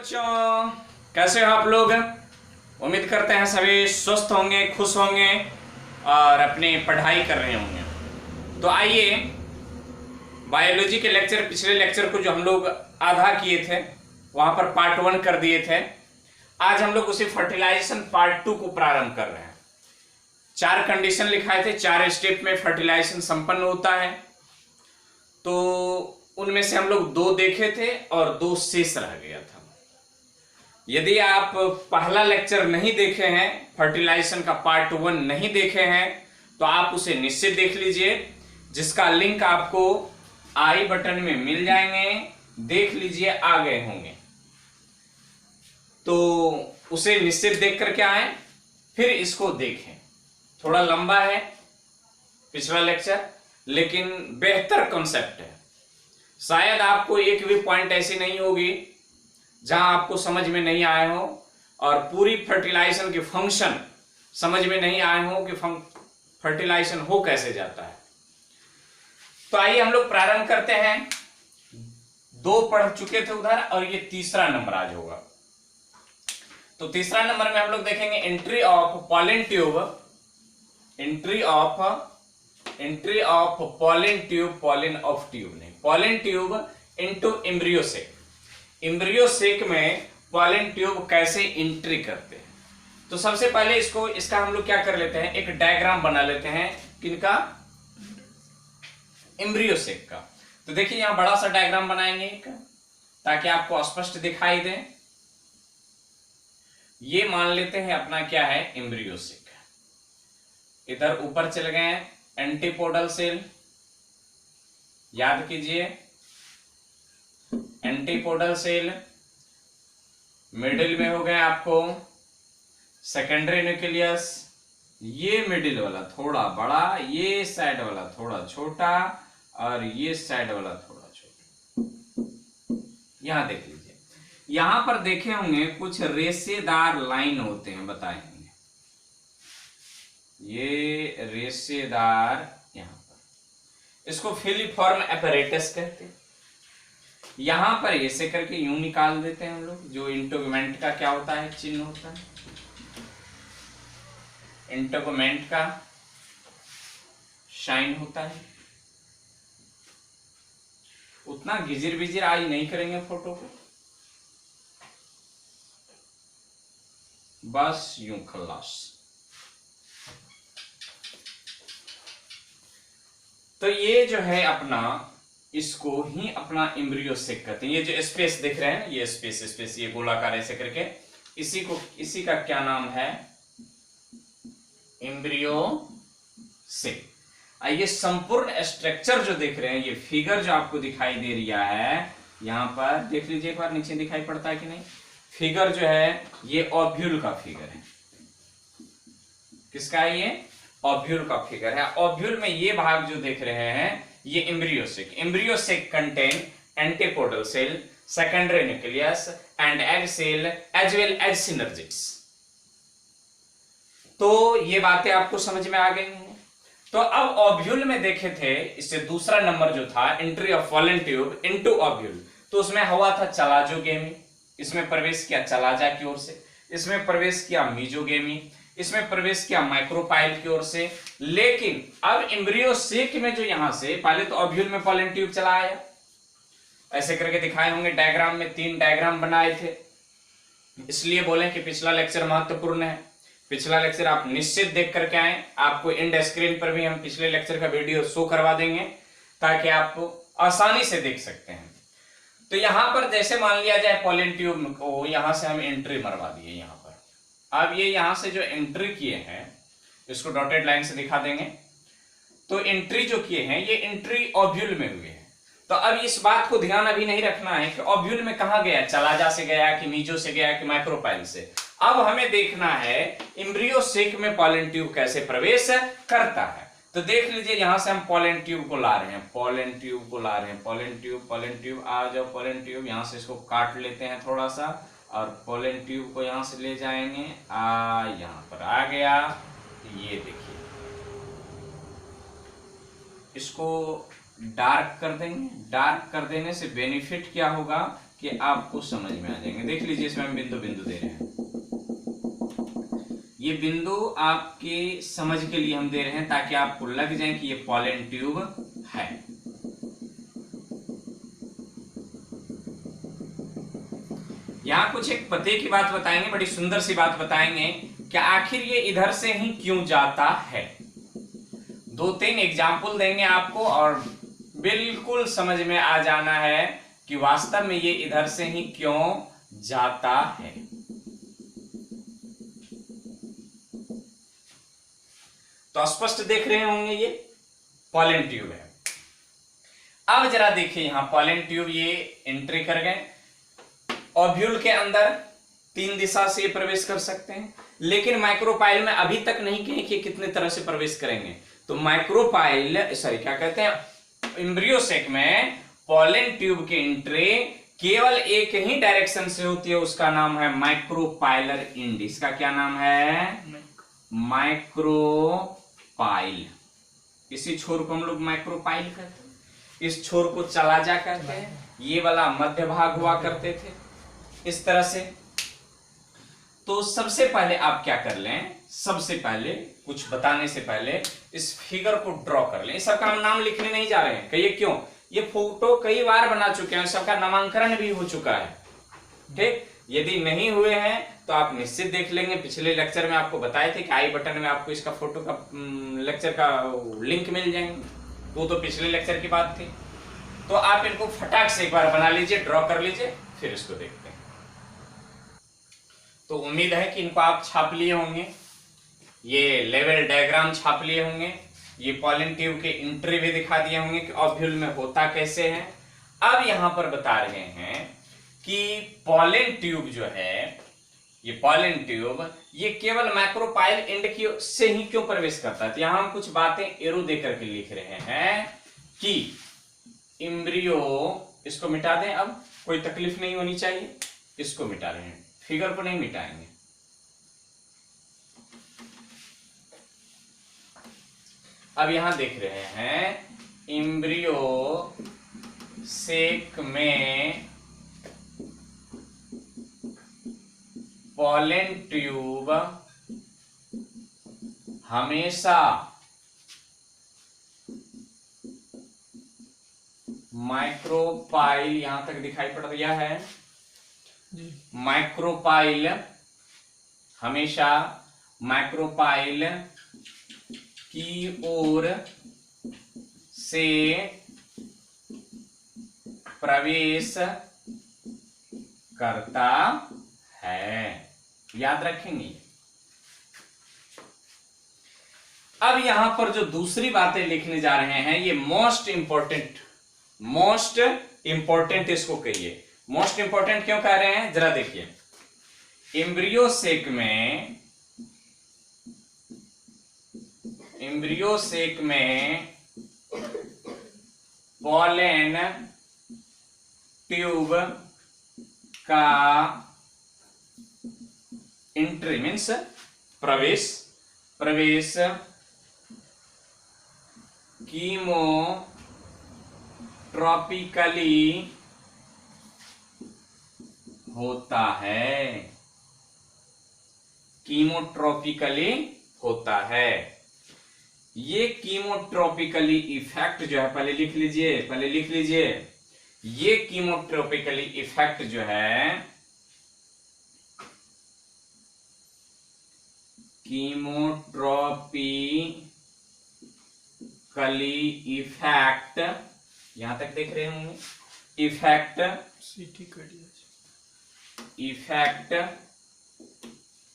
बच्चों, कैसे हो आप लोग। उम्मीद करते हैं सभी स्वस्थ होंगे, खुश होंगे और अपनी पढ़ाई कर रहे होंगे। तो आइए, बायोलॉजी के लेक्चर, पिछले लेक्चर को जो हम लोग आधा किए थे वहां पर पार्ट 1 कर दिए थे, आज हम लोग उसी फर्टिलाइजेशन पार्ट 2 को प्रारंभ कर रहे हैं। 4 कंडीशन लिखाए थे, 4 स्टेप में फर्टिलाइजेशन संपन्न होता है। तो उनमें से हम लोग 2 देखे थे और 2 शेष रह गया था। यदि आप पहला लेक्चर नहीं देखे हैं, फर्टिलाइजेशन का पार्ट 1 नहीं देखे हैं, तो आप उसे निश्चित देख लीजिए, जिसका लिंक आपको आई बटन में मिल जाएंगे। देख लीजिए, आ गए होंगे तो उसे निश्चित देख करके आए, फिर इसको देखें। थोड़ा लंबा है पिछला लेक्चर, लेकिन बेहतर कॉन्सेप्ट है। शायद आपको एक भी पॉइंट ऐसी नहीं होगी जहां आपको समझ में नहीं आए हो और पूरी फर्टिलाइजेशन के फंक्शन समझ में नहीं आए हो कि फर्टिलाइजेशन हो कैसे जाता है। तो आइए हम लोग प्रारंभ करते हैं। 2 पढ़ चुके थे उधर और ये तीसरा नंबर आज होगा। तो तीसरा नंबर में हम लोग देखेंगे entry of pollen tube, entry of pollen tube, pollen of tube नहीं, pollen tube into embryo sac. Embryo sac में पॉलन ट्यूब कैसे एंट्री करते हैं। तो सबसे पहले इसका हम लोग क्या कर लेते हैं, एक डायग्राम बना लेते हैं। किनका? एम्ब्रियो सेक का। तो देखिए यहां बड़ा सा डायग्राम बनाएंगे एक, ताकि आपको स्पष्ट दिखाई दे। ये मान लेते हैं अपना क्या है, एम्ब्रियो सेक। इधर ऊपर चले गए एंटीपोडल सेल, याद कीजिए एंटीपोडल सेल। मिडिल में हो गए आपको सेकेंडरी न्यूक्लियस, ये मिडिल वाला थोड़ा बड़ा, ये साइड वाला थोड़ा छोटा और ये साइड वाला थोड़ा छोटा। यहां देख लीजिए, यहां पर देखे होंगे कुछ रेशेदार लाइन होते हैं, बताए होंगे ये रेशेदार। यहां पर इसको फिलीफॉर्म एपरेटस कहते हैं। यहां पर ऐसे करके यूं निकाल देते हैं हम लोग, जो इंटोगमेंट का क्या होता है, चिन्ह होता है। इंटोगमेंट का साइन होता है। उतना गिजिर बिजिर आज नहीं करेंगे फोटो को, बस यूं खल्लास। तो ये जो है अपना, इसको ही अपना एम्ब्रियो सेक कहते हैं। ये जो स्पेस देख रहे हैं, ये स्पेस ये गोलाकार ऐसे करके, इसी का क्या नाम है, एम्ब्रियो सेक। ये संपूर्ण स्ट्रक्चर जो देख रहे हैं, ये फिगर जो आपको दिखाई दे रहा है, यहां पर देख लीजिए एक बार, नीचे दिखाई पड़ता है कि नहीं। फिगर जो है ये ओव्यूल का फिगर है। किसका है ये? ओव्यूल का फिगर है। ओव्यूल में ये भाग जो देख रहे हैं, ये embryo sac. Embryo sac contain antipodal cell, secondary nucleus and egg cell as well as synergids. तो ये बातें आपको समझ में आ गई हैं। तो अब ओव्यूल में देखे थे, इससे दूसरा नंबर जो था entry of pollen tube into ovule, तो उसमें हुआ था चलाजोगेमी। इसमें प्रवेश किया चलाजा की ओर से, इसमें प्रवेश किया मीजोगेमी, इसमें प्रवेश किया माइक्रोपाइल की ओर से। लेकिन अब एम्ब्रियो सेक में जो यहां से पहले तो ओव्यूल में पॉलन ट्यूब चला आया, ऐसे करके दिखाए होंगे डायग्राम में। 3 डायग्राम बनाए थे, इसलिए बोले कि पिछला लेक्चर महत्वपूर्ण है। पिछला लेक्चर आप निश्चित देख करके आए। आपको एंड स्क्रीन पर भी हम पिछले लेक्चर का वीडियो शो करवा देंगे, ताकि आप आसानी से देख सकते हैं। तो यहां पर जैसे मान लिया जाए पॉलन ट्यूब को, यहां से हम एंट्री मरवा दिए यहां पर। अब ये यहां से जो एंट्री किए हैं, इसको डॉटेड लाइन से दिखा देंगे। तो एंट्री जो किए हैं, ये एंट्री ओव्यूल में हुए हैं। तो अब इस बात को ध्यान अभी नहीं रखना है कि ओव्यूल में कहां गया, चलाजा से गया कि मीजो से गया कि माइक्रोपाइल से। अब हमें देखना है एम्ब्रियो सेक में पॉलन ट्यूब कैसे प्रवेश करता है। तो देख लीजिए, यहां से हम पॉलन ट्यूब को ला रहे हैं, पॉलन ट्यूब को ला रहे हैं, पॉलन ट्यूब आ जाओ, पॉलन ट्यूब। यहां से इसको काट लेते हैं थोड़ा सा और पॉलन ट्यूब को यहां से ले जाएंगे। यहां पर आ गया, ये देखिए, इसको डार्क कर देंगे। डार्क कर देने से बेनिफिट क्या होगा कि आपको समझ में आ जाएंगे। देख लीजिए, इसमें हम बिंदु बिंदु दे रहे हैं। ये बिंदु आपके समझ के लिए हम दे रहे हैं ताकि आपको लग जाए कि ये पॉलन ट्यूब है। यहां कुछ एक पते की बात बताएंगे, बड़ी सुंदर सी बात बताएंगे कि आखिर ये इधर से ही क्यों जाता है। 2-3 एग्जाम्पल देंगे आपको और बिल्कुल समझ में आ जाना है कि वास्तव में ये इधर से ही क्यों जाता है। तो स्पष्ट देख रहे होंगे, ये पॉलन ट्यूब है। अब जरा देखिए, यहां पॉलन ट्यूब ये एंट्री कर गए। ओव्यूल के अंदर 3 दिशा से प्रवेश कर सकते हैं, लेकिन माइक्रोपाइल में अभी तक नहीं कहें कि कितने तरह से प्रवेश करेंगे। तो माइक्रोपाइल क्या कहते हैं, एम्ब्रियोसेक में पॉलन ट्यूब की एंट्री केवल एक ही डायरेक्शन से होती है, उसका नाम है माइक्रोपाइलर एंड। इसका क्या नाम है, माइक्रोपाइल। इसी छोर को हम लोग माइक्रोपाइल कहते हैं, इस छोर को चलाजा कहते हैं, ये वाला मध्य भाग हुआ करते थे इस तरह से। तो सबसे पहले आप क्या कर लें, सबसे पहले कुछ बताने से पहले इस फिगर को ड्रॉ कर लें। सबका हम नाम लिखने नहीं जा रहे हैं, कहिए क्यों, ये फोटो कई बार बना चुके हैं, सबका नामांकन भी हो चुका है। ठीक, यदि नहीं हुए हैं तो आप निश्चित देख लेंगे। पिछले लेक्चर में आपको बताए थे कि आई बटन में आपको इसका फोटो का लेक्चर का लिंक मिल जाएंगे, तो पिछले लेक्चर की बात थी। तो आप इनको फटाक से एक बार बना लीजिए, ड्रॉ कर लीजिए, फिर इसको देखते हैं। तो उम्मीद है कि इनको आप छाप लिए होंगे, ये लेवल डायग्राम छाप लिए होंगे, ये पॉलन ट्यूब के एंट्री भी दिखा दिए होंगे कि ओव्यूल में होता कैसे है। अब यहां पर बता रहे हैं कि पॉलन ट्यूब जो है, ये पॉलन ट्यूब ये केवल माइक्रोपाइल एंड की से ही क्यों प्रवेश करता है। तो यहां हम कुछ बातें एरो देकर के लिख रहे हैं कि एम्ब्रियो, इसको मिटा दें, अब कोई तकलीफ नहीं होनी चाहिए, इसको मिटा रहे हैं, फिगर को नहीं मिटाएंगे। अब यहां देख रहे हैं एम्ब्रियो सेक में पॉलन ट्यूब हमेशा माइक्रोपाइल, यहां तक दिखाई पड़ रहा है जी, माइक्रोपाइल हमेशा माइक्रोपाइल की ओर से प्रवेश करता है, याद रखेंगे। अब यहां पर जो दूसरी बातें लिखने जा रहे हैं, ये मोस्ट इंपॉर्टेंट इसको कहिए। मोस्ट इंपॉर्टेंट क्यों कह रहे हैं, जरा देखिए। एम्ब्रियो सेक में पॉलन ट्यूब का एंट्री मीन्स प्रवेश कीमोट्रॉपिकली होता है, कीमोट्रॉपिकली होता है। ये कीमोट्रॉपिकली इफेक्ट जो है, पहले लिख लीजिए, ये कीमोट्रॉपिकली इफेक्ट जो है, कीमोट्रॉपिकली इफेक्ट, यहां तक देख रहे होंगे, इफेक्ट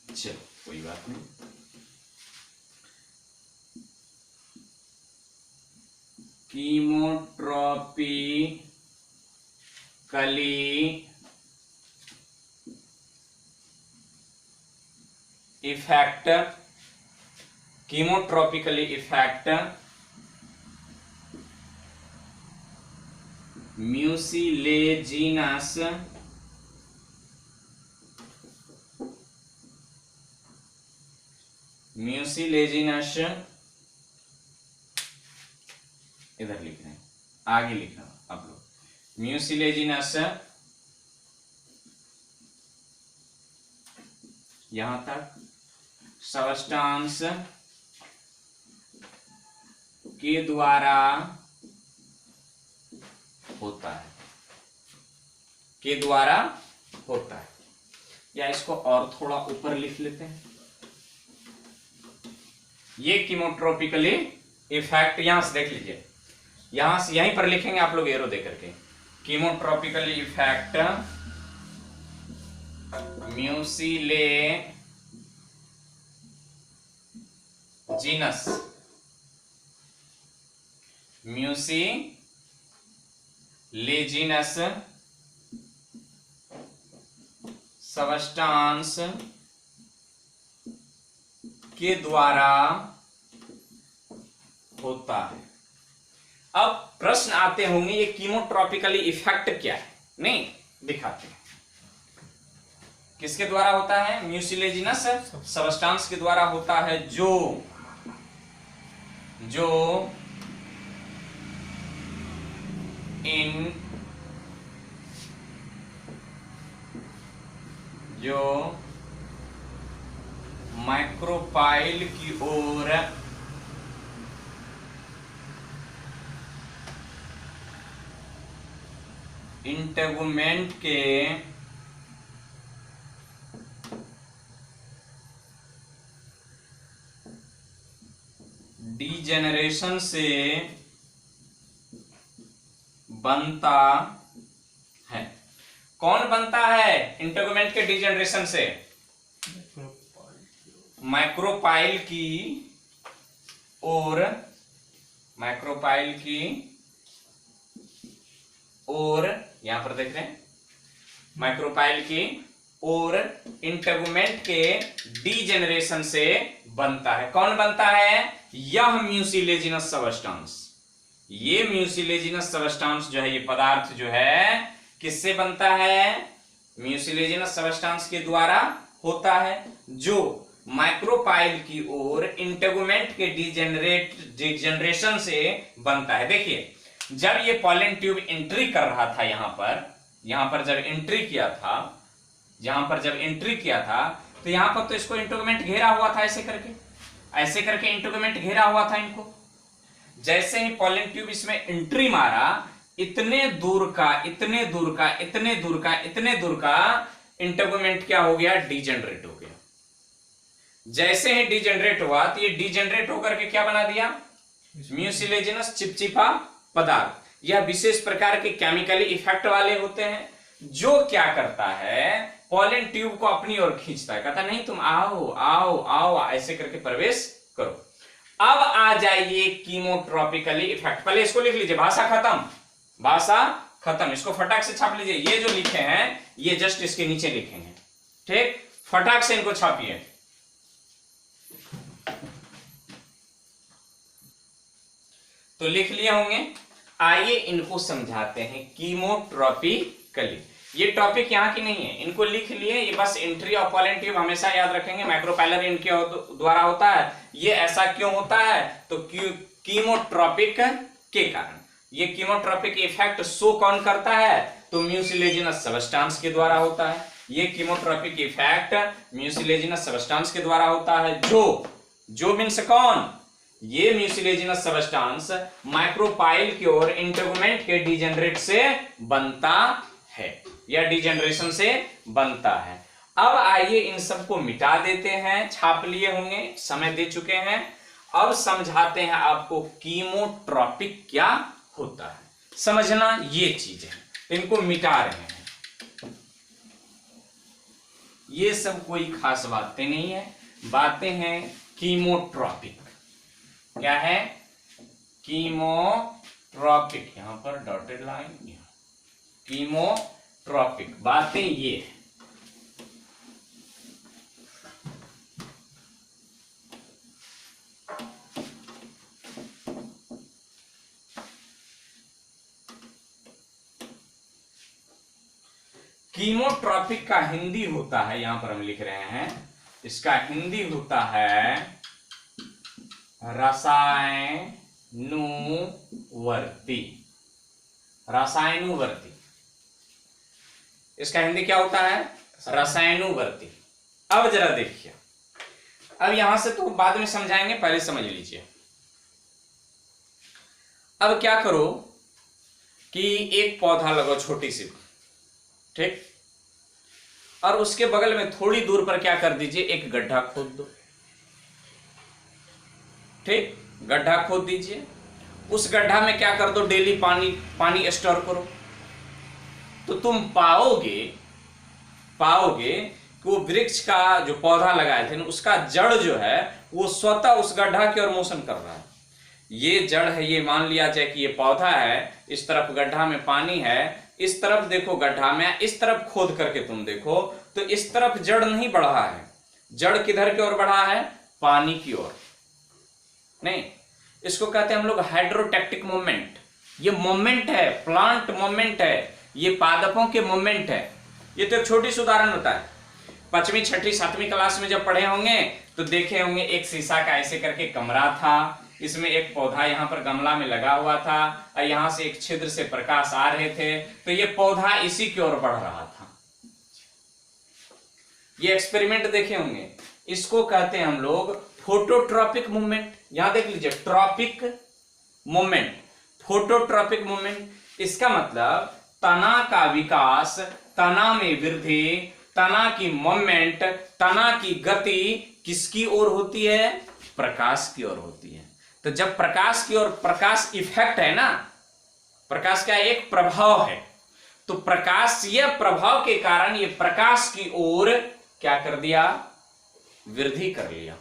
चलो कोई बात नहीं, कीमोट्रॉपिकली इफेक्ट म्यूसिलेजिनस इधर लिख रहे हैं, आगे लिखना आप लोग, म्यूसिलेजिनस यहां तक सब्सटेंस के द्वारा होता है, के द्वारा होता है। या इसको और थोड़ा ऊपर लिख लेते हैं, ये कीमोट्रोपिकली इफेक्ट यहां से देख लीजिए, यहां से यहीं पर लिखेंगे आप लोग एरो दे करके, कीमोट्रोपिकली इफेक्ट म्यूसिलेजिनस सब्सटेंस के द्वारा होता है। अब प्रश्न आते होंगे ये कीमोट्रॉपिकली इफेक्ट क्या है, नहीं दिखाते हैं। किसके द्वारा होता है? म्यूसिलेजिनस सब्सटेंस के द्वारा होता है, जो माइक्रोपाइल की ओर इंटेगुमेंट के डीजेनरेशन से बनता है। कौन बनता है इंटेगुमेंट के डीजेनरेशन से? माइक्रोपाइल की ओर, यहां पर देख रहे हैं, माइक्रोपाइल की ओर इंटेगुमेंट के डीजेनरेशन से बनता है। कौन बनता है? यह म्यूसिलेजिनस सब्सटेंस। ये म्यूसिलेजिनस सब्सटेंस जो है, ये पदार्थ जो है किससे बनता है? म्यूसिलेजिनस सब्सटेंस के द्वारा होता है, जो माइक्रोपाइल की ओर इंटेगुमेंट के डीजेनरेशन से बनता है। देखिए, जब ये पॉलन ट्यूब एंट्री कर रहा था यहां पर जब एंट्री किया था, तो यहां पर तो इसको इंटेगुमेंट घेरा हुआ था, ऐसे करके इंटेगुमेंट घेरा हुआ था इनको। जैसे ही पॉलन ट्यूब इसमें एंट्री मारा, इतने दूर का इंटेगुमेंट क्या हो गया? डीजेनरेट हो गया। जैसे ही डीजेनरेट हुआ, तो ये डीजेनरेट होकर के क्या बना दिया? म्यूसिलेजिनस चिपचिपा पदार्थ। यह विशेष प्रकार के केमिकली इफेक्ट वाले होते हैं, जो क्या करता है? पॉलन ट्यूब को अपनी ओर खींचता है, कहता नहीं तुम आओ आओ आओ, ऐसे करके प्रवेश करो। अब आ जाइए कीमोट्रॉपिकली इफेक्ट। पहले इसको लिख लीजिए, भाषा खत्म। इसको फटाक से छाप लीजिए। ये जो लिखे हैं, ये जस्ट इसके नीचे लिखेंगे, ठीक? फटाक से इनको छापिए। तो लिख लिए होंगे। आइए इनको समझाते हैं कीमोट्रॉपिकली। ये टॉपिक यहाँ की नहीं है, इनको लिख लिए। ये बस एंट्री ऑफ पॉलन ट्यूब हमेशा याद रखेंगे, माइक्रोपाइलर इनके द्वारा होता है। ये ऐसा क्यों होता है? तो कीमोट्रॉपिक के कारण। ये कीमोट्रॉपिक इफेक्ट शो कौन करता है? तो म्यूसिलेजिनस सब्सटेंस के द्वारा होता है। ये कीमोट्रॉपिक इफेक्ट म्यूसिलेजिनस सब्सटेंस के द्वारा होता है, जो मीन्स कौन? ये म्यूसिलेजिनस सब्सटेंस माइक्रोपाइल की ओर इंटेगुमेंट के डीजेनरेट से बनता है, या डीजेनरेशन से बनता है। अब आइए इन सबको मिटा देते हैं। छाप लिए होंगे, समय दे चुके हैं। अब समझाते हैं आपको कीमोट्रॉपिक क्या होता है। समझना ये चीज है, इनको मिटा रहे हैं। ये सब कोई खास बातें नहीं है, बातें हैं कीमोट्रॉपिक। क्या है? कीमोट्रॉपिक। यहां पर डॉटेड लाइन, कीमोट्रॉपिक बातें ये है। कीमोट्रॉपिक का हिंदी होता है, यहां पर हम लिख रहे हैं, इसका हिंदी होता है रसायनुवर्ती। इसका हिंदी क्या होता है? रसायनुवर्ती। अब जरा देखिए, अब यहां से तो बाद में समझाएंगे, पहले समझ लीजिए। अब क्या करो कि एक पौधा लगाओ छोटी सी, ठीक, और उसके बगल में थोड़ी दूर पर क्या कर दीजिए, एक गड्ढा खोद दो, ठीक, गड्ढा खोद दीजिए। उस गड्ढा में क्या कर दो, डेली पानी स्टोर करो। तो तुम पाओगे कि वो वृक्ष का जो पौधा लगाए थे ना, उसका जड़ जो है वो स्वतः उस गड्ढा की ओर मोशन कर रहा है। ये जड़ है, ये मान लिया जाए कि ये पौधा है, इस तरफ गड्ढा में पानी है, इस तरफ देखो गड्ढा में, इस तरफ खोद करके तुम देखो तो इस तरफ जड़ नहीं बढ़ा है। जड़ किधर की ओर बढ़ा है, पानी की ओर। नहीं, इसको कहते हैं हम लोग हाइड्रोटैक्टिक मूवमेंट। ये मूवमेंट है, प्लांट मूवमेंट है, ये पादपों के मूवमेंट है। ये तो एक छोटी सी उदाहरण होता है। 5वीं 6वीं 7वीं क्लास में जब पढ़े होंगे तो देखे होंगे एक शीशा का ऐसे करके कमरा था, इसमें एक पौधा यहाँ पर गमला में लगा हुआ था और यहाँ से एक छिद्र से प्रकाश आ रहे थे, तो ये पौधा इसी की ओर बढ़ रहा था। ये एक्सपेरिमेंट देखे होंगे, इसको कहते हैं हम लोग फोटोट्रॉपिक मूवमेंट। यहां देख लीजिए, ट्रॉपिक मूवमेंट, फोटोट्रॉपिक मूवमेंट। इसका मतलब तना का विकास, तना में वृद्धि, तना की मूवमेंट, तना की गति किसकी ओर होती है, प्रकाश की ओर होती है। तो जब प्रकाश की ओर, प्रकाश इफेक्ट है ना, प्रकाश का एक प्रभाव है, तो प्रकाश, यह प्रभाव के कारण ये प्रकाश की ओर क्या कर दिया, वृद्धि कर लिया।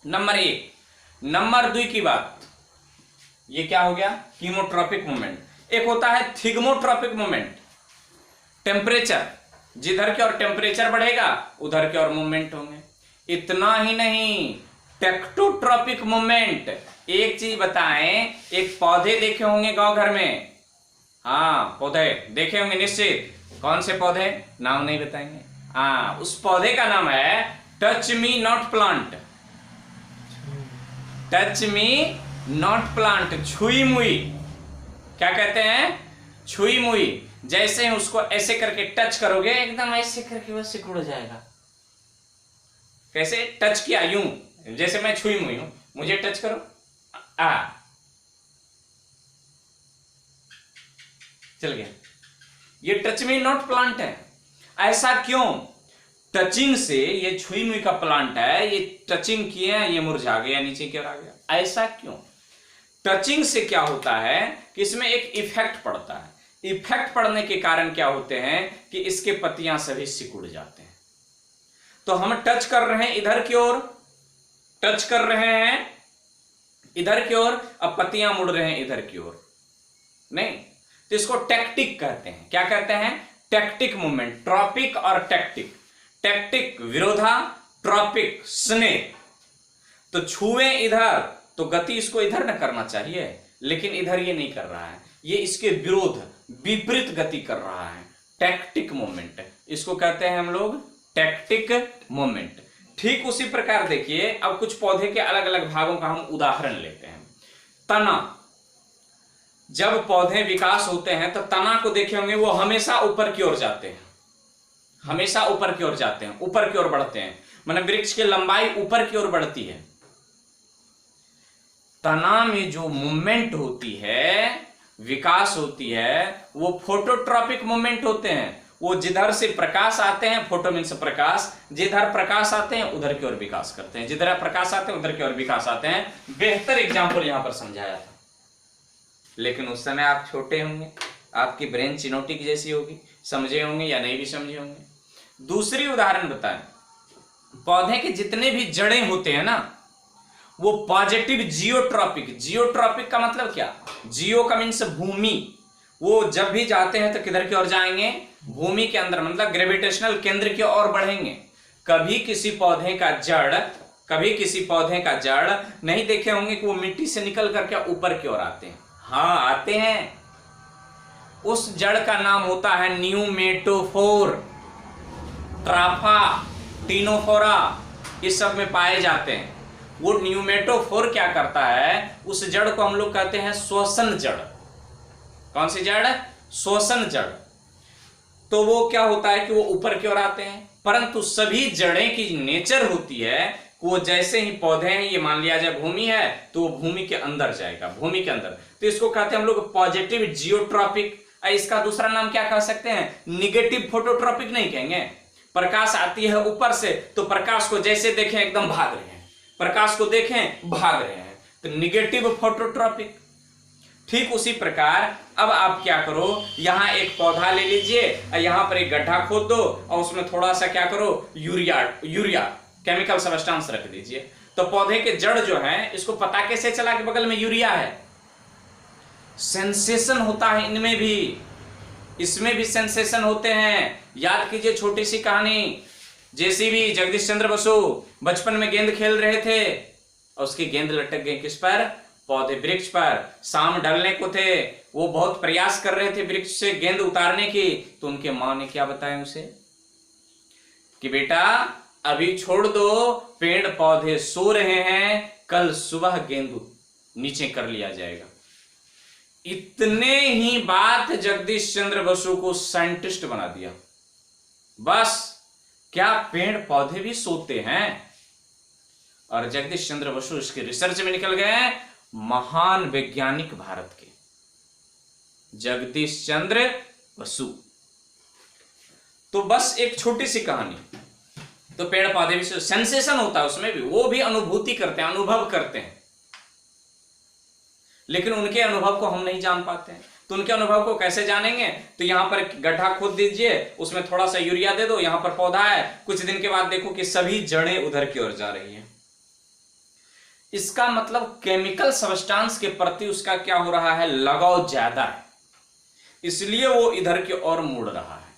नंबर 1। नंबर 2 की बात, ये क्या हो गया, कीमोट्रॉपिक मूवमेंट। एक होता है थिग्मोट्रॉपिक मूवमेंट, टेम्परेचर, जिधर की ओर टेम्परेचर बढ़ेगा उधर की ओर मूवमेंट होंगे। इतना ही नहीं, टेक्टोट्रॉपिक मूवमेंट। एक चीज बताएं, एक पौधे देखे होंगे गांव घर में, हाँ पौधे देखे होंगे निश्चित। कौन से पौधे, नाम नहीं बताएंगे, हाँ उस पौधे का नाम है touch me not plant. Touch me not plant, छुई मुई, क्या कहते हैं, छुई मुई। जैसे ही उसको ऐसे करके टच करोगे, एकदम ऐसे करके वो सिकुड़ जाएगा। कैसे टच किया, यूं, जैसे मैं छुई मुई हूं, मुझे टच करो, चल गया। ये टच मी नॉट प्लांट है। ऐसा क्यों, टचिंग से, ये छुई मुई का प्लांट है, ये टचिंग किए, ये मुरझा गया, नीचे की ओर आ गया। ऐसा क्यों, टचिंग से क्या होता है कि इसमें एक इफेक्ट पड़ता है। इफेक्ट पड़ने के कारण क्या होते हैं कि इसके पत्तियां सभी सिकुड़ जाते हैं। तो हम टच कर रहे हैं इधर की ओर, टच कर रहे हैं इधर की ओर, अब पत्तियां मुड़ रहे हैं इधर की ओर, नहीं, तो इसको टैक्टिक कहते हैं। क्या कहते हैं, टैक्टिक मूवमेंट। ट्रॉपिक और टैक्टिक, टैक्टिक विरोधा, ट्रॉपिक स्नेह। तो छुए इधर तो गति इसको इधर न करना चाहिए, लेकिन इधर ये नहीं कर रहा है, ये इसके विरोध, विपरीत गति कर रहा है, टैक्टिक मूवमेंट। इसको कहते हैं हम लोग टैक्टिक मूवमेंट। ठीक उसी प्रकार देखिए, अब कुछ पौधे के अलग अलग भागों का हम उदाहरण लेते हैं। तना, जब पौधे विकास होते हैं तो तना को देखे होंगे, वो हमेशा ऊपर की ओर जाते हैं, हमेशा ऊपर की ओर जाते हैं, ऊपर की ओर बढ़ते हैं, मतलब वृक्ष की लंबाई ऊपर की ओर बढ़ती है। तना में जो मूवमेंट होती है, विकास होती है, वो फोटोट्रॉपिक मूवमेंट होते हैं। वो जिधर से प्रकाश आते हैं, फोटो मीन्स प्रकाश, जिधर प्रकाश आते हैं उधर की ओर विकास करते हैं, जिधर प्रकाश आते हैं उधर की ओर विकास आते हैं। बेहतर एग्जाम्पल यहां पर समझाया था, लेकिन उस समय आप छोटे होंगे, आपकी ब्रेन चिनोटी की जैसी होगी, समझे होंगे या नहीं भी समझे होंगे। दूसरी उदाहरण बताएं, पौधे के जितने भी जड़ें होते हैं ना, वो पॉजिटिव जियोट्रॉपिक। जियोट्रॉपिक का मतलब क्या, जियो का मीन्स भूमि। वो जब भी जाते हैं तो किधर की ओर जाएंगे, भूमि के अंदर, मतलब ग्रेविटेशनल केंद्र की ओर बढ़ेंगे। कभी किसी पौधे का जड़ नहीं देखे होंगे कि वो मिट्टी से निकल करके ऊपर की ओर आते हैं, हाँ आते हैं। उस जड़ का नाम होता है न्यूमेटोफोर, ट्राफा, टीनोफोरा, इस सब में पाए जाते हैं। वो न्यूमेटोफोर क्या करता है, उस जड़ को हम लोग कहते हैं श्वसन जड़। कौन सी जड़, श्वसन जड़। तो वो क्या होता है कि वो ऊपर की ओर आते हैं, परंतु सभी जड़ें की नेचर होती है कि वो जैसे ही पौधे हैं, ये मान लिया जाए भूमि है, तो वो भूमि के अंदर जाएगा, भूमि के अंदर। तो इसको कहते हैं हम लोग पॉजिटिव जियोट्रॉपिक। इसका दूसरा नाम क्या कह सकते हैं? निगेटिव फोटोट्रॉपिक नहीं कहेंगे। प्रकाश आती है ऊपर से, तो प्रकाश को जैसे देखें एकदम भाग रहे हैं, प्रकाश को देखें भाग रहे हैं, तो निगेटिव फोटोट्रॉपिक। ठीक उसी प्रकार अब आप क्या करो, यहां एक पौधा ले लीजिए और यहां पर एक गड्ढा खोद दो और उसमें थोड़ा सा क्या करो, यूरिया केमिकल सब्सटेंस रख दीजिए। तो पौधे के जड़ जो है, इसको पता कैसे चला कि बगल में यूरिया है? सेंसेशन होता है इनमें भी, इसमें भी सेंसेशन होते हैं। याद कीजिए छोटी सी कहानी, जेसीबी जगदीश चंद्र बसु बचपन में गेंद खेल रहे थे और उसकी गेंद लटक गई किस पर? पौधे वृक्ष पर। शाम ढलने को थे, वो बहुत प्रयास कर रहे थे वृक्ष से गेंद उतारने की, तो उनके मां ने क्या बताया उसे कि बेटा अभी छोड़ दो, पेड़ पौधे सो रहे हैं, कल सुबह गेंद नीचे कर लिया जाएगा। इतने ही बात जगदीश चंद्र बसु को साइंटिस्ट बना दिया। बस क्या पेड़ पौधे भी सोते हैं? और जगदीश चंद्र बसु इसके रिसर्च में निकल गए महान वैज्ञानिक भारत के, जगदीश चंद्र बसु। तो बस एक छोटी सी कहानी, तो पेड़ पौधे भी सेंसेशन होता है उसमें भी, वो भी अनुभूति करते हैं, अनुभव करते हैं, लेकिन उनके अनुभव को हम नहीं जान पाते हैं। तो उनके अनुभव को कैसे जानेंगे? तो यहां पर गड्ढा खोद दीजिए, उसमें थोड़ा सा यूरिया दे दो, यहां पर पौधा है, कुछ दिन के बाद देखो कि सभी जड़ें उधर की ओर जा रही हैं। इसका मतलब केमिकल सब्सटेंस के प्रति उसका क्या हो रहा है? लगाव ज्यादा है, इसलिए वो इधर की ओर मुड़ रहा है।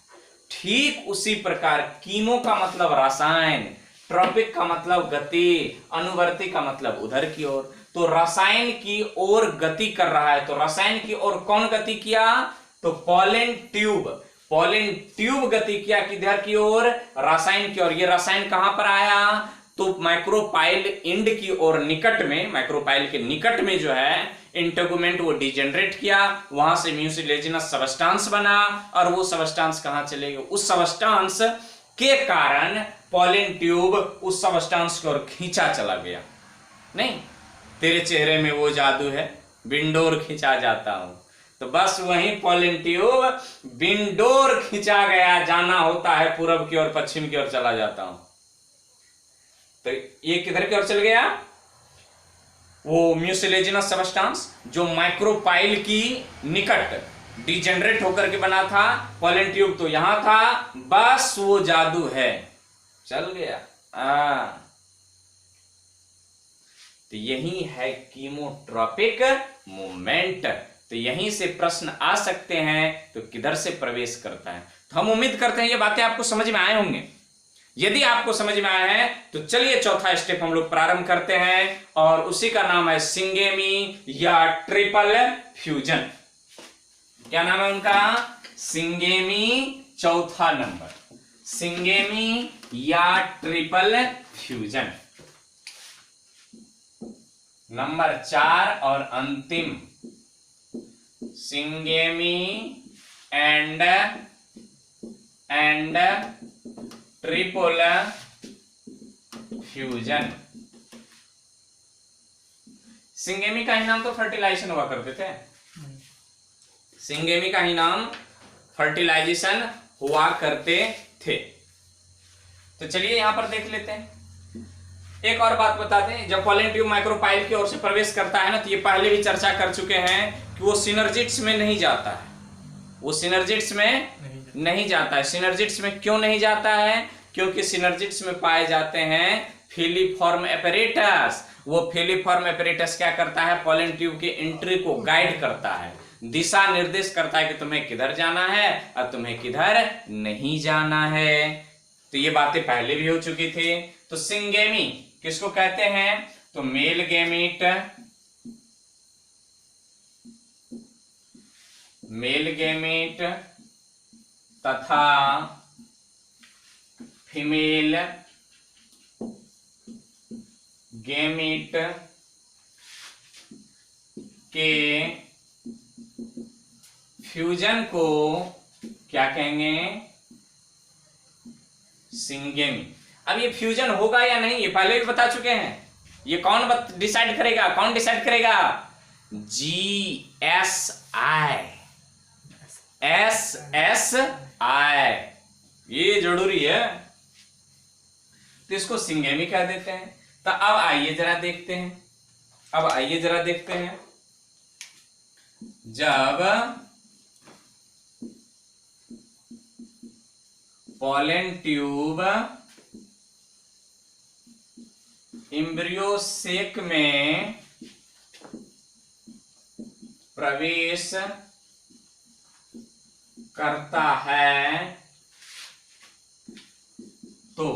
ठीक उसी प्रकार कीमो का मतलब रसायन, ट्रॉपिक का मतलब गति, अनुवर्ती का मतलब उधर की ओर। तो रसायन की ओर गति कर रहा है। तो रसायन की ओर कौन गति किया? तो पॉलन ट्यूब गति किया किधर की ओर? रसायन की ओर। ये रसायन कहां पर आया? तो माइक्रोपाइल एंड की ओर, निकट में, माइक्रोपाइल के निकट में जो है इंटेगुमेंट वो डिजेनरेट किया, वहां से म्यूसिलेजिनस सब्सटेंस बना, और वो सब्सटेंस कहां चले गए? उस सब्सटेंस के कारण पॉलन ट्यूब उस सब्सटेंस की ओर खींचा चला गया। नहीं, तेरे चेहरे में वो जादू है, बिंडोर खींचा जाता हूं। तो बस वही पॉलन ट्यूब बिंडोर खींचा गया, जाना होता है पूरब की ओर, पश्चिम की ओर चला जाता हूं। तो ये किधर की ओर चल गया? वो म्यूसिलेजिनस सब्सटेंस जो माइक्रोपाइल की निकट डिजेनरेट होकर के बना था, पॉलन ट्यूब तो यहां था, बस वो जादू है, चल गया। तो यही है कीमोट्रॉपिक मूवमेंट। तो यहीं से प्रश्न आ सकते हैं, तो किधर से प्रवेश करता है। तो हम उम्मीद करते हैं ये बातें आपको समझ में आए होंगे। यदि आपको समझ में आया है तो चलिए चौथा स्टेप हम लोग प्रारंभ करते हैं, और उसी का नाम है सिंगेमी या ट्रिपल फ्यूजन। क्या नाम है उनका? सिंगेमी, चौथा नंबर, सिंगेमी या ट्रिपल फ्यूजन। नंबर 4 और अंतिम, syngamy and triple fusion. Syngamy का ही नाम तो फर्टिलाइजेशन हुआ करते थे, सिंगेमी का ही नाम फर्टिलाइजेशन हुआ करते थे। तो चलिए यहां पर देख लेते हैं। एक और बात बता दें, जब पॉलन ट्यूब माइक्रोपाइल की ओर से प्रवेश करता है ना, तो ये पहले भी चर्चा कर चुके हैं कि वो सिनर्जिड्स में नहीं जाता है, वो सिनर्जिड्स में नहीं जाता है। सिनर्जिड्स में क्यों नहीं जाता है? क्योंकि सिनर्जिड्स में पाए जाते हैं फिलीफॉर्म एपरेटस। वो फिलीफॉर्म एपरेटस क्या करता है? पॉलन ट्यूब की एंट्री को गाइड करता है, दिशा निर्देश करता है कि तुम्हें किधर जाना है और तुम्हें किधर नहीं जाना है। तो ये बातें पहले भी हो चुकी थी। तो सिंगेमी किसको कहते हैं? तो मेल गेमीट, मेल गेमीट तथा फीमेल गेमीट के फ्यूजन को क्या कहेंगे? सिंगेमी। अब ये फ्यूजन होगा या नहीं ये पहले भी बता चुके हैं। ये कौन डिसाइड करेगा, कौन डिसाइड करेगा? GSI, SSI, ये जरूरी है। तो इसको सिंगेमी कह देते हैं। तो अब आइए जरा देखते हैं, जब पॉलन ट्यूब एम्ब्रियो सेक में प्रवेश करता है तो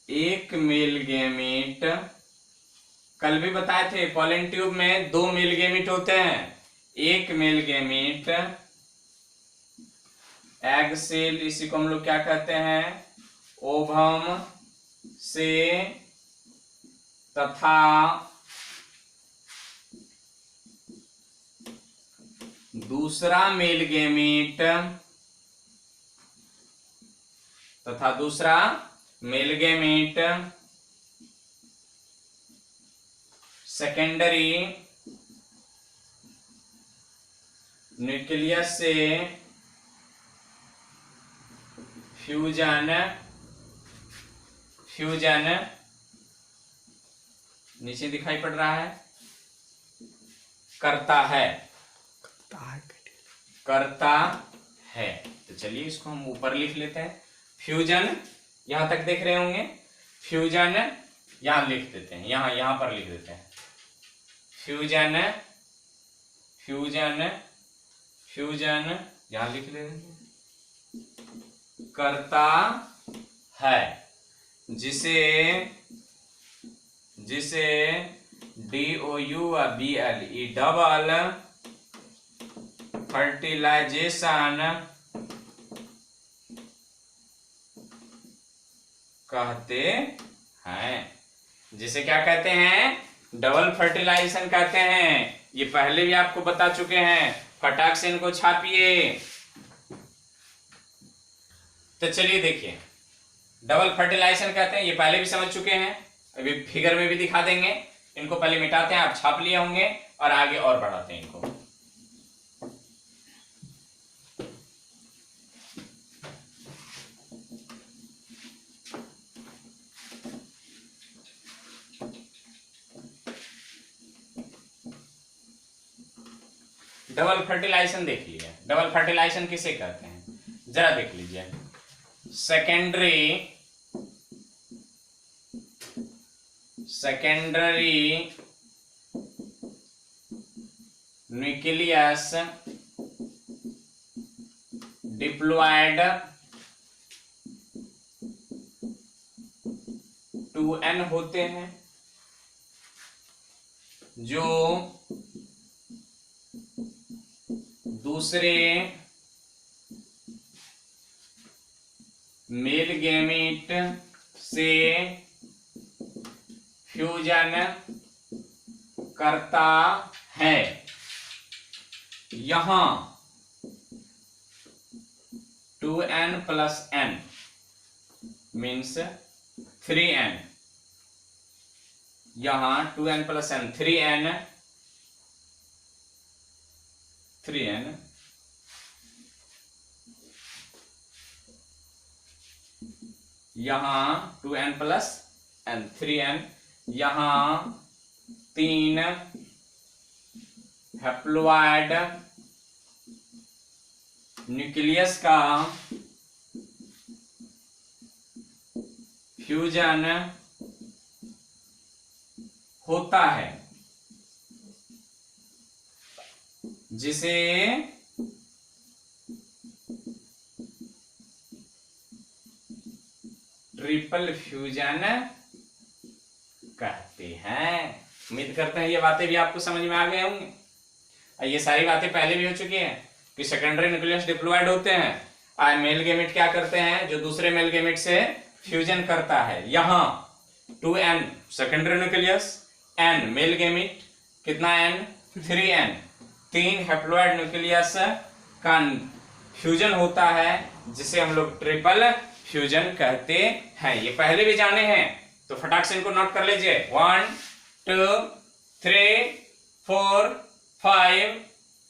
एक मेल गैमीट, कल भी बताए थे पॉलन ट्यूब में 2 मेल गैमीट होते हैं। एक मेल गैमीट एग सेल, इसी को हम लोग क्या कहते हैं? ओवम से तथा दूसरा मेल गैमीट सेकेंडरी न्यूक्लियस से फ्यूजन नीचे दिखाई पड़ रहा है, करता है। तो चलिए इसको हम ऊपर लिख लेते हैं। फ्यूजन यहां तक देख रहे होंगे, फ्यूजन यहां लिख देते हैं, यहां पर लिख देते हैं। फ्यूजन यहां लिख लेते हैं, करता है, जिसे DOUBLE डबल फर्टिलाइजेशन कहते हैं। जिसे क्या कहते हैं? डबल फर्टिलाइजेशन कहते हैं। ये पहले भी आपको बता चुके हैं, फटाक से इनको छापिए। तो चलिए देखिए, डबल फर्टिलाइजेशन कहते हैं, ये पहले भी समझ चुके हैं, अभी फिगर में भी दिखा देंगे। इनको पहले मिटाते हैं, आप छाप लिए होंगे, और आगे और बढ़ाते हैं इनको। डबल फर्टिलाइजेशन देख लीजिए। डबल फर्टिलाइजेशन किसे कहते हैं जरा देख लीजिए। Secondary nucleus diploid two n होते हैं, जो दूसरे मेल गैमीट से फ्यूजन करता है। यहां 2n + n मीन्स 3n, यहां 2n + n 3n यहां 2n + n 3n, यहां 3 हैप्लॉइड न्यूक्लियस का फ्यूजन होता है, जिसे ट्रिपल फ्यूजन कहते हैं। उम्मीद करते हैं ये बातें भी आपको समझ में आ गए होंगे। ये सारी बातें पहले भी हो चुकी हैं कि सेकेंडरी न्यूक्लियस डिप्लॉयड होते हैं, और मेल गैमेट क्या करते हैं? जो दूसरे मेल गैमेट से फ्यूजन करता है। यहां 2n secondary nucleus, n male gamete, कितना n? 3n, 3 हैप्लॉइड न्यूक्लियस का फ्यूजन होता है, जिसे हम लोग ट्रिपल फ्यूजन कहते हैं। ये पहले भी जाने हैं, तो फटाक से इनको नोट कर लीजिए। 1 2 3 4 5,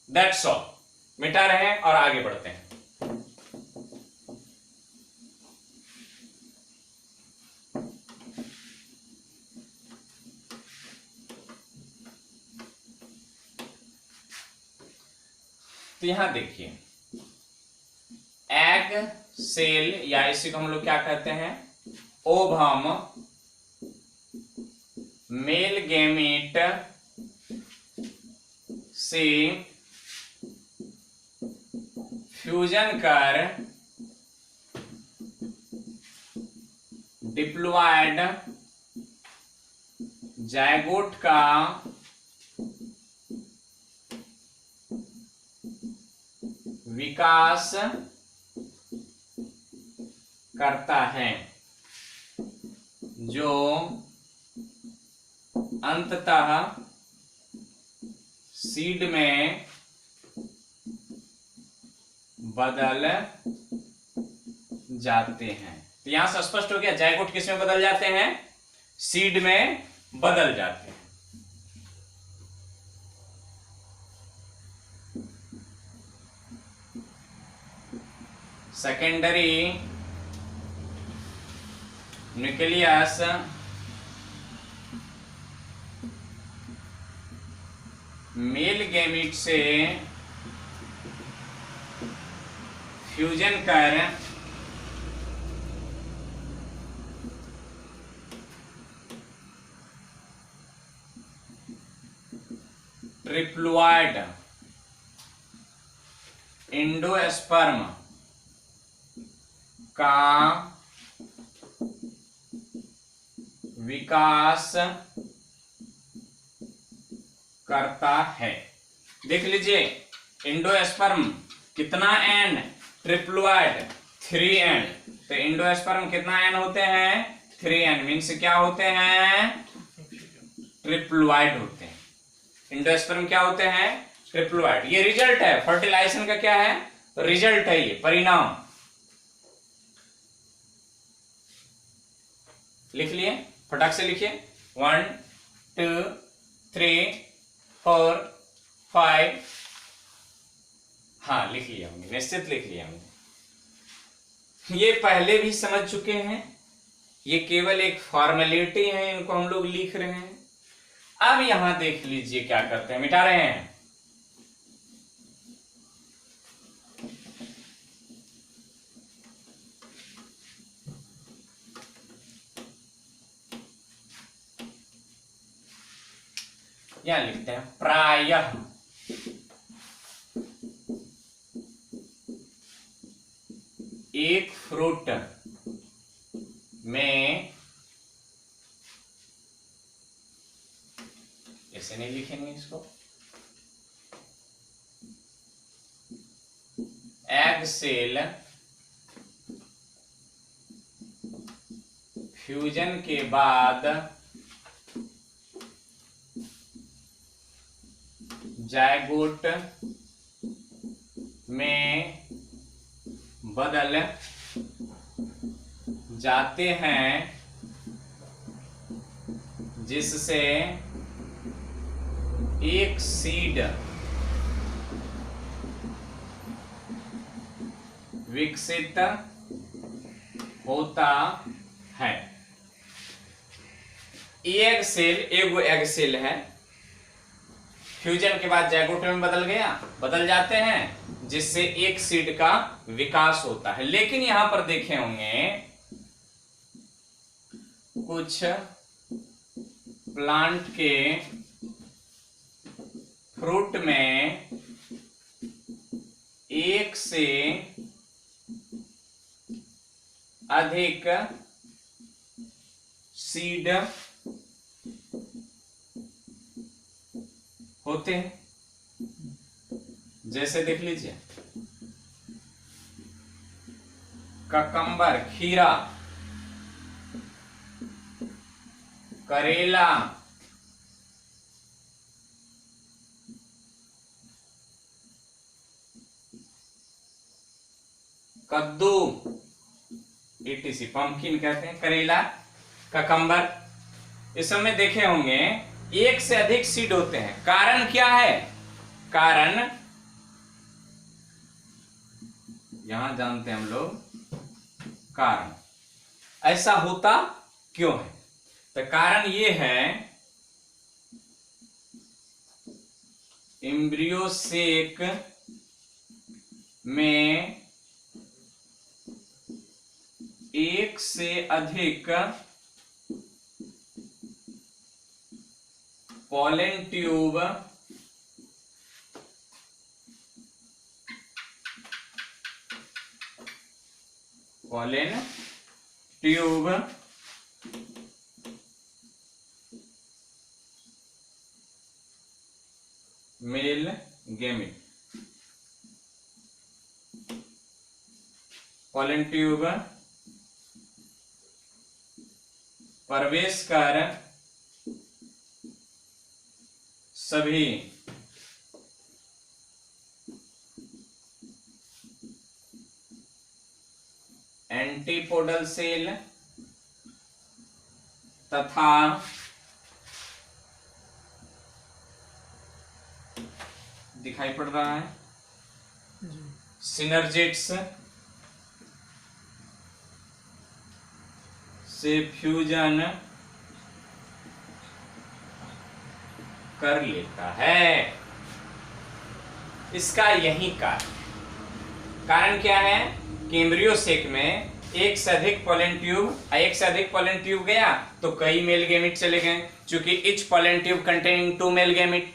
दैट्स ऑल। मिटा रहे हैं और आगे बढ़ते हैं। तो यहां देखिए, एग सेल, या इसी को हम लोग क्या कहते हैं, ओवम, मेल गैमीट से फ्यूजन कर डिप्लॉयड जायगोट का विकास करता है, जो अंततः सीड में बदल जाते हैं। तो यहां से स्पष्ट हो गया, जायगोट किस में बदल जाते हैं, सीड में बदल जाते हैं। सेकेंडरी न्यूक्लियस मेल गैमीट से फ्यूजन कर ट्रिप्लॉयड एंडोस्पर्म का विकास करता है। देख लीजिए, एंडोस्पर्म कितना एन, ट्रिप्लॉयड 3 एन। तो एंडोस्पर्म कितना एन होते हैं, 3 एन, मीन्स क्या होते हैं, ट्रिप्लॉयड होते हैं। एंडोस्पर्म क्या होते हैं, ट्रिप्लॉयड। ये रिजल्ट है, फर्टिलाइजेशन का क्या है, रिजल्ट है, ये परिणाम। लिख लिए, फटाक से लिखिए। 1 2 3 4 5, हाँ लिख लिया हमने, निश्चित लिख लिया हमने। ये पहले भी समझ चुके हैं, ये केवल एक फॉर्मेलिटी है, इनको हम लोग लिख रहे हैं। अब यहां देख लीजिए क्या करते हैं, मिटा रहे हैं। यहां लिखते हैं प्रायः एक फ्रूट में, ऐसे नहीं लिखेंगे इसको, एग सेल फ्यूजन के बाद जायगोट में बदल जाते हैं, जिससे एक सीड विकसित होता है। एग सेल, एगो एग सेल है, फ्यूजन के बाद जायगोट में बदल जाते हैं, जिससे एक सीड का विकास होता है। लेकिन यहां पर देखे होंगे कुछ प्लांट के फ्रूट में एक से अधिक सीड होते हैं। जैसे देख लीजिए, ककंबर, खीरा, करेला, कद्दू, etc, पंपकिन कहते हैं, करेला, ककम्बर, इस सब में देखे होंगे एक से अधिक सीड होते हैं। कारण क्या है? कारण यहां जानते हैं हम लोग कारण, ऐसा होता क्यों है? तो कारण ये है, एम्ब्रियो सेक में एक से अधिक pollen tube male gamete, pollen tube प्रवेश कर सभी एंटीपोडल सेल तथा दिखाई पड़ रहा है सिनर्जिट्स से फ्यूजन कर लेता है। इसका यही कारण क्या है कि एम्ब्रियो सेक में एक से अधिक पॉलन ट्यूब गया तो कई मेल गैमेट चले गए, क्योंकि etch pollen tube containing 2 male gamete,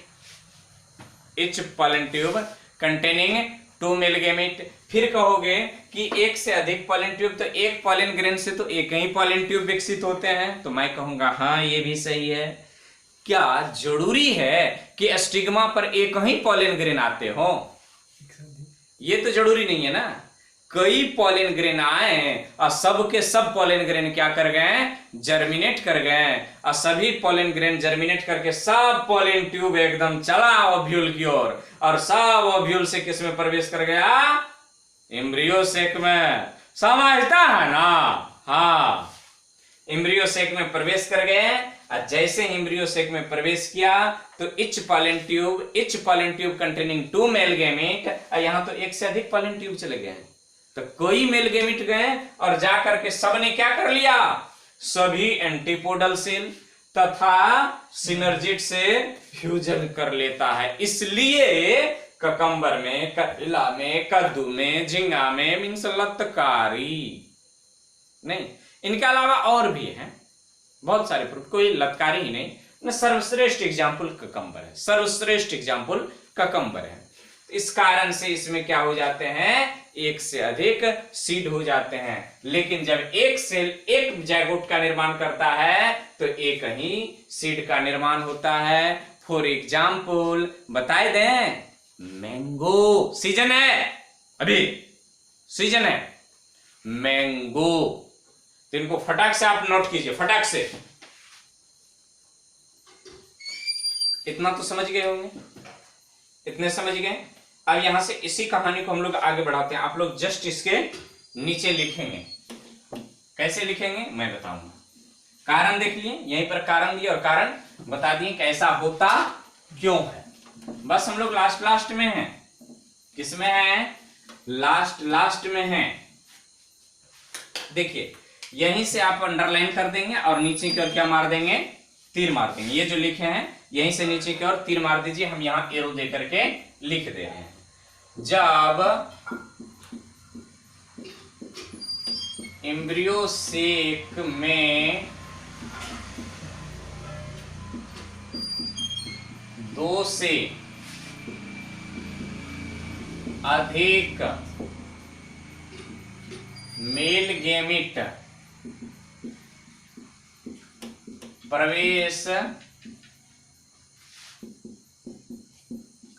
etch pollen tube containing 2 male gamete. फिर कहोगे कि एक से अधिक पॉलन ट्यूब, तो एक पॉलन ग्रेन से तो एक ही पॉलन ट्यूब विकसित होते हैं, तो मैं कहूंगा हाँ ये भी सही है। क्या जरूरी है कि स्टिग्मा पर एक ही पॉलन ग्रेन आते हो? ये तो जरूरी नहीं है ना, कई पॉलन ग्रेन आए और सब के सब पॉलन ग्रेन क्या कर गए? जर्मिनेट कर गए, और सभी पॉलन ग्रेन जर्मिनेट करके सब पॉलन ट्यूब एकदम चला ओव्यूल की ओर, और सब ओव्यूल से किस में प्रवेश कर गया? एम्ब्रियो सेक में। समझता है ना? हाँ, एम्ब्रियो सेक में प्रवेश कर गए, और जैसे एम्ब्रियो सेक में प्रवेश किया तो etch pollen tube containing 2 male gamete, और यहां तो एक से अधिक पॉलन ट्यूब चले गए, तो कोई मेल गैमेट गए और जाकर के सब ने क्या कर लिया? सभी एंटीपोडल सेल तथा सिनर्जिट से फ्यूजन कर लेता है। इसलिए ककम्बर में, करेला में, कद्दू में, झींगा में मीन्स लतकारी नहीं, इनके अलावा और भी हैं बहुत सारे फ्रूट, कोई लतकारी ही नहीं। सर्वश्रेष्ठ एग्जाम्पल ककम्बर है, सर्वश्रेष्ठ एग्जाम्पल ककम्बर है। इस कारण से इसमें क्या हो जाते हैं? एक से अधिक सीड हो जाते हैं। लेकिन जब एक सेल एक जायगोट का निर्माण करता है तो एक ही सीड का निर्माण होता है। फॉर एग्जाम्पल बताए दें, मैंगो सीजन है, अभी सीजन है मैंगो, तो इनको फटाक से आप नोट कीजिए, फटाक से। इतना तो समझ गए होंगे, इतने समझ गए। अब यहां से इसी कहानी को हम लोग आगे बढ़ाते हैं। आप लोग जस्ट इसके नीचे लिखेंगे, कैसे लिखेंगे मैं बताऊंगा। कारण देख लिए, यहीं पर कारण दिए और कारण बता दिए कैसा होता क्यों है। बस हम लोग लास्ट में हैं। किसमें है? लास्ट में है। देखिए यहीं से आप अंडरलाइन कर देंगे और नीचे की ओर क्या मार देंगे? तीर मार देंगे। ये जो लिखे हैं यहीं से नीचे की ओर तीर मार दीजिए। हम यहां एरो दे करके लिख दे रहे हैं। जब एम्ब्रियो सेक में 2 से अधिक मेल गैमेट प्रवेश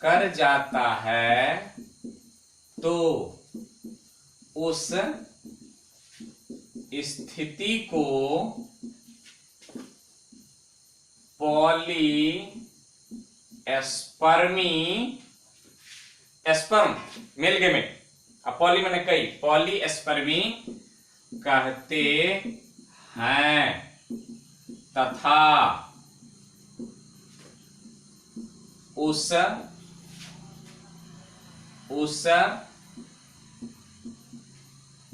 कर जाता है तो उस स्थिति को पॉलीस्पर्मी, एस्पर्म मेल गैमेट, अब पॉली मैंने कई, पॉलीस्पर्मी कहते हैं तथा उस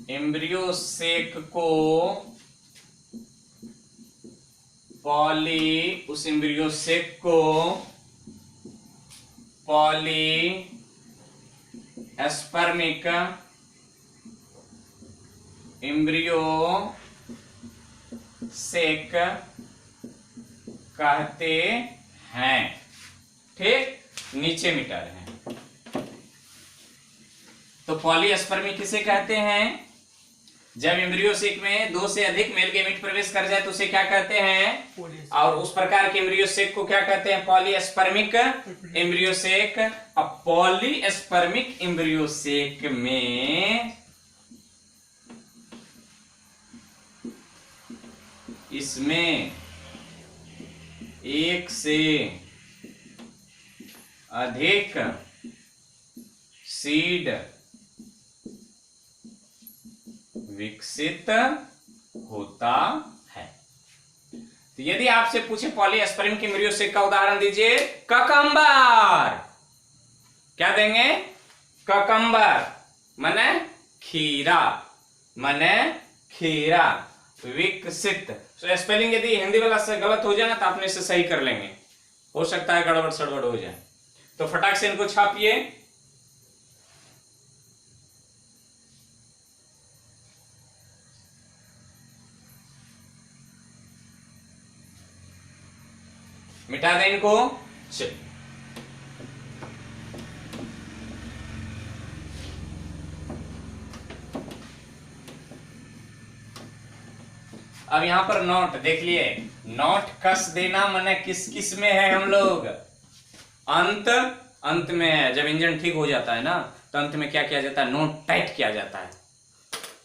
एम्ब्रियो सेक को पॉलीस्पर्मिक एम्ब्रियो सेक कहते हैं। ठीक, नीचे मिटा रहे हैं। तो पॉलीस्पर्मी किसे कहते हैं? जब एम्ब्रियो सेक में 2 से अधिक मेल गैमेट प्रवेश कर जाए तो उसे क्या कहते हैं? और उस प्रकार के एम्ब्रियो सेक को क्या कहते हैं? पॉलीस्पर्मिक एम्ब्रियो सेक। अब पॉलीस्पर्मिक एम्ब्रियो सेक में इसमें एक से अधिक सीड विकसित होता है। तो यदि आपसे पूछे पॉलीस्पर्मिक एम्ब्रियो सेक का उदाहरण दीजिए, ककम्बर, क्या देंगे? ककम्बर माने खीरा, विकसित। तो स्पेलिंग यदि हिंदी वाला से गलत हो जाए ना तो आपने इसे सही कर लेंगे, हो सकता है गड़बड़ सड़बड़ हो जाए। तो फटाक से इनको छापिए। मिटा दें इनको। चलिए, अब यहां पर नोट देख लिए, नोट कस देना माने किस किस में है हम लोग? अंत में है। जब इंजन ठीक हो जाता है ना तो अंत में क्या किया जाता है? नोट टाइट किया जाता है।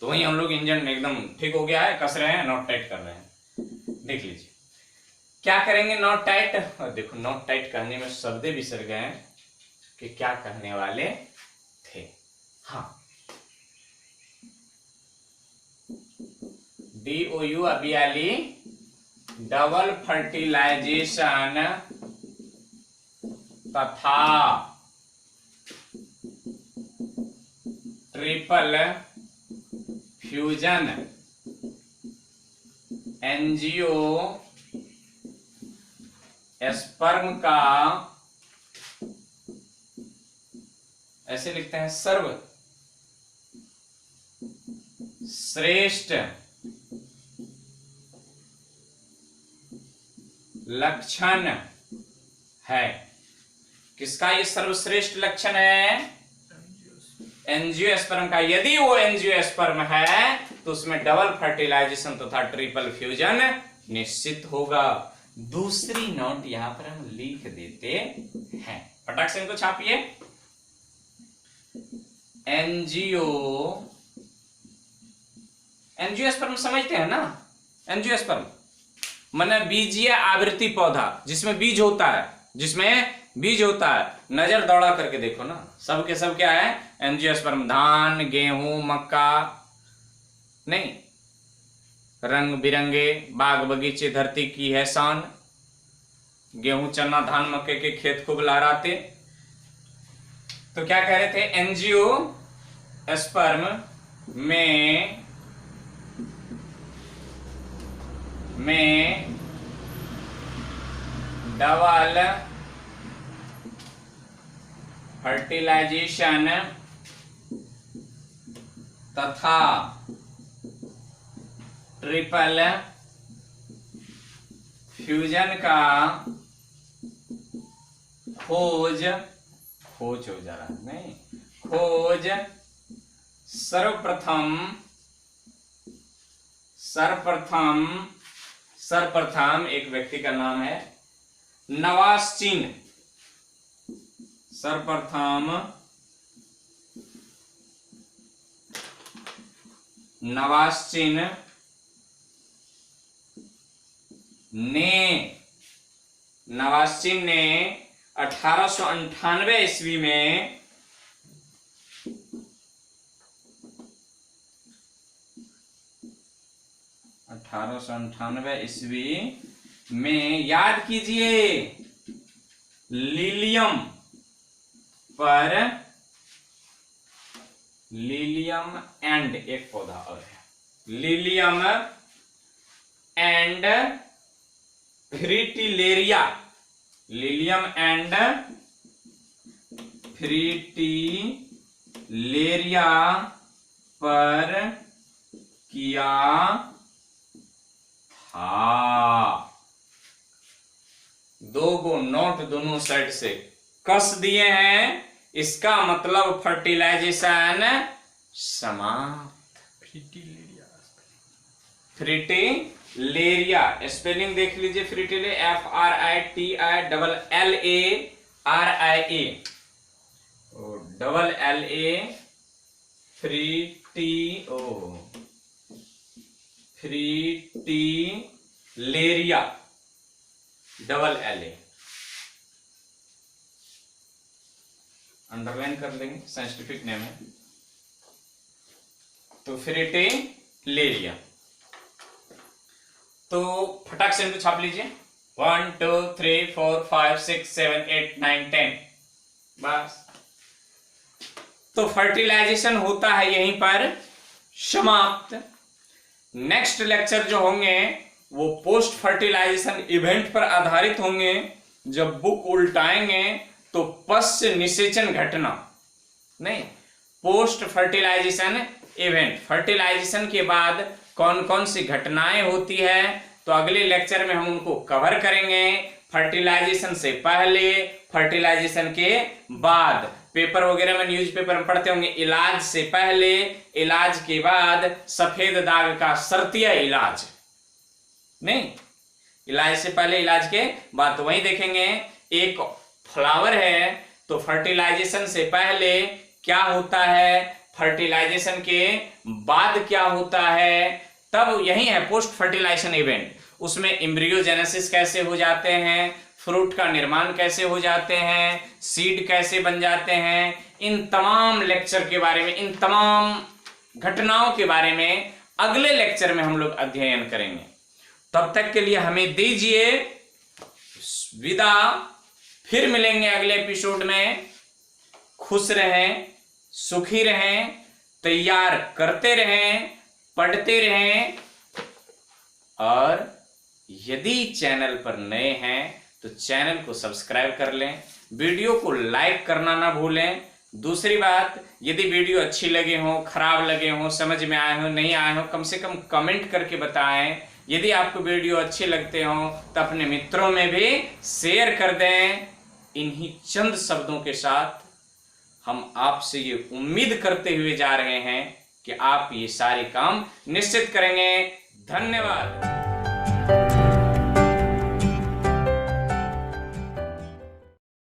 तो वही हम लोग इंजन एकदम ठीक हो गया है, कस रहे हैं, नोट टाइट कर रहे हैं। देख लीजिए क्या करेंगे नॉट टाइट। और देखो नॉट टाइट कहने में शब्द बिसर गए कि क्या कहने वाले थे। हाँ, DOU अबियाली डबल फर्टिलाइजेशन तथा ट्रिपल फ्यूजन एंजियो स्पर्म का, ऐसे लिखते हैं, सर्वश्रेष्ठ लक्षण है। किसका ये सर्वश्रेष्ठ लक्षण है? एंजियोस्पर्म का। यदि वो एंजियोस्पर्म है तो उसमें डबल फर्टिलाइजेशन तथा ट्रिपल फ्यूजन निश्चित होगा। दूसरी नोट यहां पर हम लिख देते हैं, फटाक से इनको छापिए। एंजियोस्पर्म समझते हैं ना? एंजियोस्पर्म माने बीजीय आवृत्ति पौधा, जिसमें बीज होता है, नजर दौड़ा करके देखो ना, सबके सब क्या है? एंजियोस्पर्म। धान, गेहूं, मक्का नहीं, रंग बिरंगे बाग बगीचे धरती की है शान। गेहूं, चना, धान, मक्के के खेत खूब लहराते। तो क्या कह रहे थे? एंजियोस्पर्म में डबल फर्टिलाइजेशन तथा ट्रिपल फ्यूजन का खोज हो जा रहा है, नहीं, खोज सर्वप्रथम एक व्यक्ति का नाम है नवास्चिन। सर्वप्रथम नवास्चिन ने 1898 ईस्वी में 1898 ईस्वी में, याद कीजिए, लीलियम एंड एक पौधा और है, लीलियम एंड फ्रिटिलेरिया, लीलियम एंड फ्रिटिलेरिया पर किया था। 2 गो नोट दोनों साइड से कस दिए हैं, इसका मतलब फर्टिलाइजेशन समाप्त। फ्रिटिलेरिया स्पेलिंग देख लीजिए, फ्रिटिले FRITILLARIA double LA Fritillaria double LA underline कर लेंगे, साइंटिफिक नेम है। तो फ्रिटिलेरिया, तो फटाक से इनको छाप लीजिए। 1 2 3 4 5 6 7 8 9 10 बस। तो फर्टिलाइजेशन होता है यहीं पर समाप्त। नेक्स्ट लेक्चर जो होंगे वो पोस्ट फर्टिलाइजेशन इवेंट पर आधारित होंगे। जब बुक उल्टाएंगे तो पश्च निषेचन घटना नहीं, पोस्ट फर्टिलाइजेशन इवेंट, फर्टिलाइजेशन के बाद कौन कौन सी घटनाएं होती है, तो अगले लेक्चर में हम उनको कवर करेंगे। फर्टिलाइजेशन से पहले, फर्टिलाइजेशन के बाद, पेपर वगैरह में न्यूज़पेपर में पढ़ते होंगे, इलाज से पहले, इलाज के बाद, सफेद दाग का शर्तीय इलाज नहीं, इलाज से पहले इलाज के बाद। तो वही देखेंगे, एक फ्लावर है तो फर्टिलाइजेशन से पहले क्या होता है, फर्टिलाइजेशन के बाद क्या होता है, तब यही है पोस्ट फर्टिलाइजेशन इवेंट। उसमें एम्ब्रियोजेनेसिस कैसे हो जाते हैं, फ्रूट का निर्माण कैसे हो जाते हैं, सीड कैसे बन जाते हैं, इन तमाम लेक्चर के बारे में, इन तमाम घटनाओं के बारे में अगले लेक्चर में हम लोग अध्ययन करेंगे। तब तक के लिए हमें दीजिए विदा, फिर मिलेंगे अगले एपिसोड में। खुश रहें, सुखी रहें, तैयार करते रहें, पढ़ते रहें, और यदि चैनल पर नए हैं तो चैनल को सब्सक्राइब कर लें, वीडियो को लाइक करना ना भूलें। दूसरी बात, यदि वीडियो अच्छी लगे हो, खराब लगे हो, समझ में आए हो, नहीं आए हो, कम से कम कमेंट करके बताएं। यदि आपको वीडियो अच्छे लगते हो तो अपने मित्रों में भी शेयर कर दें। इन्हीं चंद शब्दों के साथ हम आपसे ये उम्मीद करते हुए जा रहे हैं कि आप ये सारे काम निश्चित करेंगे। धन्यवाद।